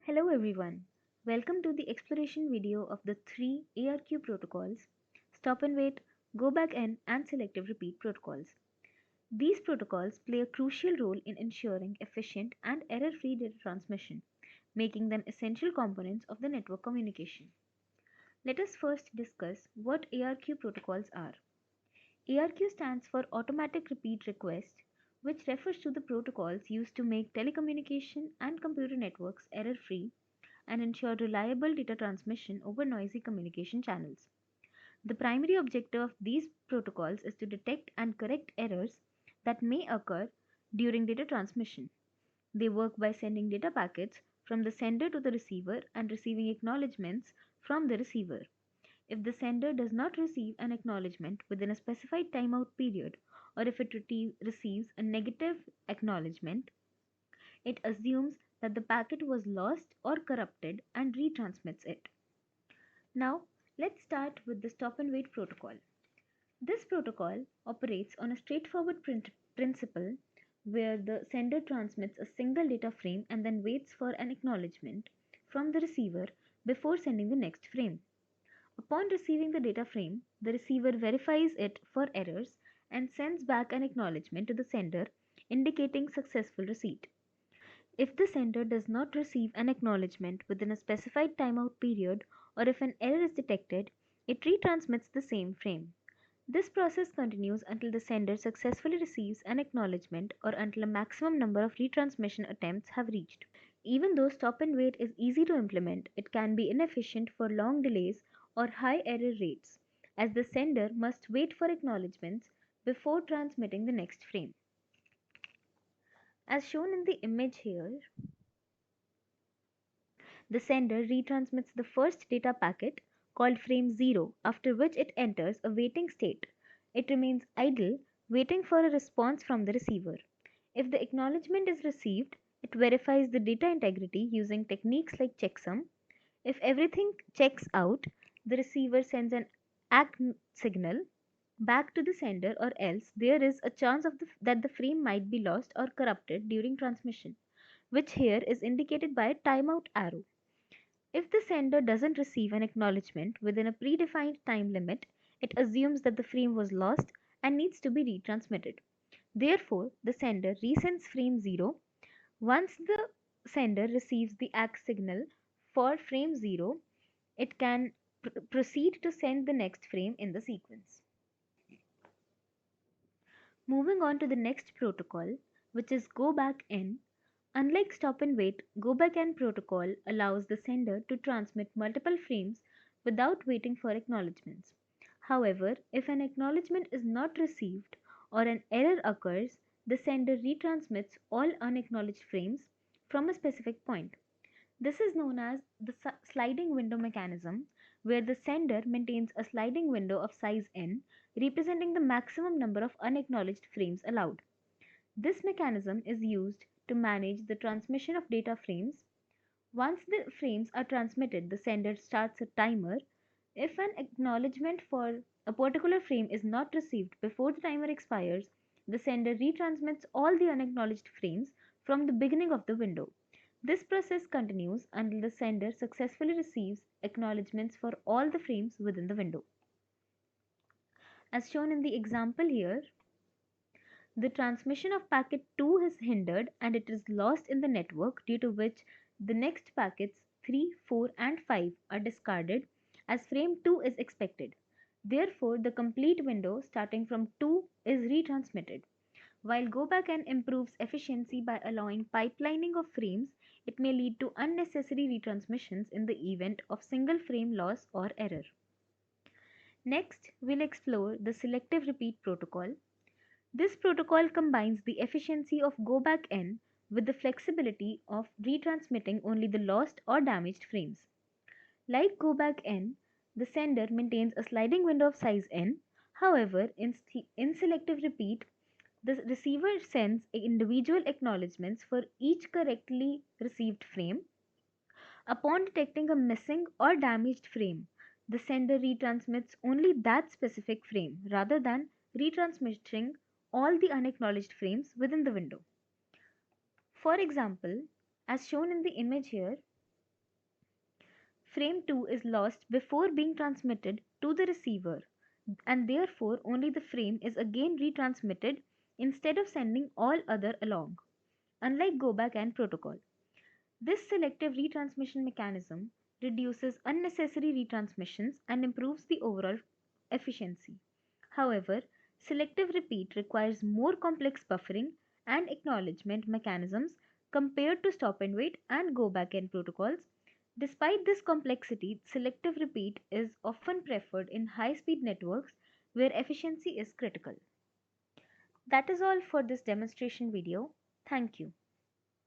Hello everyone. Welcome to the exploration video of the three ARQ protocols: stop and wait, go back and selective repeat protocols. These protocols play a crucial role in ensuring efficient and error-free data transmission, making them essential components of the network communication. Let us first discuss what ARQ protocols are. ARQ stands for Automatic Repeat Request, which refers to the protocols used to make telecommunication and computer networks error-free and ensure reliable data transmission over noisy communication channels. The primary objective of these protocols is to detect and correct errors that may occur during data transmission. They work by sending data packets from the sender to the receiver and receiving acknowledgements from the receiver. If the sender does not receive an acknowledgement within a specified timeout period, or if it receives a negative acknowledgement, it assumes that the packet was lost or corrupted and retransmits it. Now, let's start with the stop and wait protocol. This protocol operates on a straightforward principle where the sender transmits a single data frame and then waits for an acknowledgement from the receiver before sending the next frame. Upon receiving the data frame, the receiver verifies it for errors and sends back an acknowledgement to the sender indicating successful receipt. If the sender does not receive an acknowledgement within a specified timeout period, or if an error is detected, it retransmits the same frame. This process continues until the sender successfully receives an acknowledgement or until a maximum number of retransmission attempts have reached. Even though stop and wait is easy to implement, it can be inefficient for long delays or high error rates, as the sender must wait for acknowledgements before transmitting the next frame. As shown in the image here, the sender retransmits the first data packet, called frame 0, after which it enters a waiting state. It remains idle, waiting for a response from the receiver. If the acknowledgement is received, it verifies the data integrity using techniques like checksum. If everything checks out, the receiver sends an ARQ signal back to the sender, or else there is a chance that the frame might be lost or corrupted during transmission, which here is indicated by a timeout arrow. If the sender doesn't receive an acknowledgement within a predefined time limit, it assumes that the frame was lost and needs to be retransmitted. Therefore, the sender resends frame 0. Once the sender receives the ARQ signal for frame 0, it can proceed to send the next frame in the sequence. Moving on to the next protocol, which is go back N. Unlike stop and wait, go back N protocol allows the sender to transmit multiple frames without waiting for acknowledgements. However, if an acknowledgement is not received or an error occurs, the sender retransmits all unacknowledged frames from a specific point. This is known as the sliding window mechanism, where the sender maintains a sliding window of size n, representing the maximum number of unacknowledged frames allowed. This mechanism is used to manage the transmission of data frames. Once the frames are transmitted, the sender starts a timer. If an acknowledgement for a particular frame is not received before the timer expires, the sender retransmits all the unacknowledged frames from the beginning of the window. This process continues until the sender successfully receives acknowledgements for all the frames within the window. As shown in the example here, the transmission of packet 2 is hindered and it is lost in the network, due to which the next packets 3, 4 and 5 are discarded as frame 2 is expected. Therefore, the complete window starting from 2 is retransmitted. While go back and improves efficiency by allowing pipelining of frames, it may lead to unnecessary retransmissions in the event of single frame loss or error. Next, we'll explore the selective repeat protocol. This protocol combines the efficiency of go back N with the flexibility of retransmitting only the lost or damaged frames. Like go back N, the sender maintains a sliding window of size n. However, in selective repeat, the receiver sends individual acknowledgements for each correctly received frame. Upon detecting a missing or damaged frame, the sender retransmits only that specific frame rather than retransmitting all the unacknowledged frames within the window. For example, as shown in the image here, frame 2 is lost before being transmitted to the receiver, and therefore only the frame is again retransmitted instead of sending all other along, unlike go back and protocol. This selective retransmission mechanism reduces unnecessary retransmissions and improves the overall efficiency. However, selective repeat requires more complex buffering and acknowledgement mechanisms compared to stop and wait and go back end protocols. Despite this complexity, selective repeat is often preferred in high speed networks where efficiency is critical. That is all for this demonstration video. Thank you.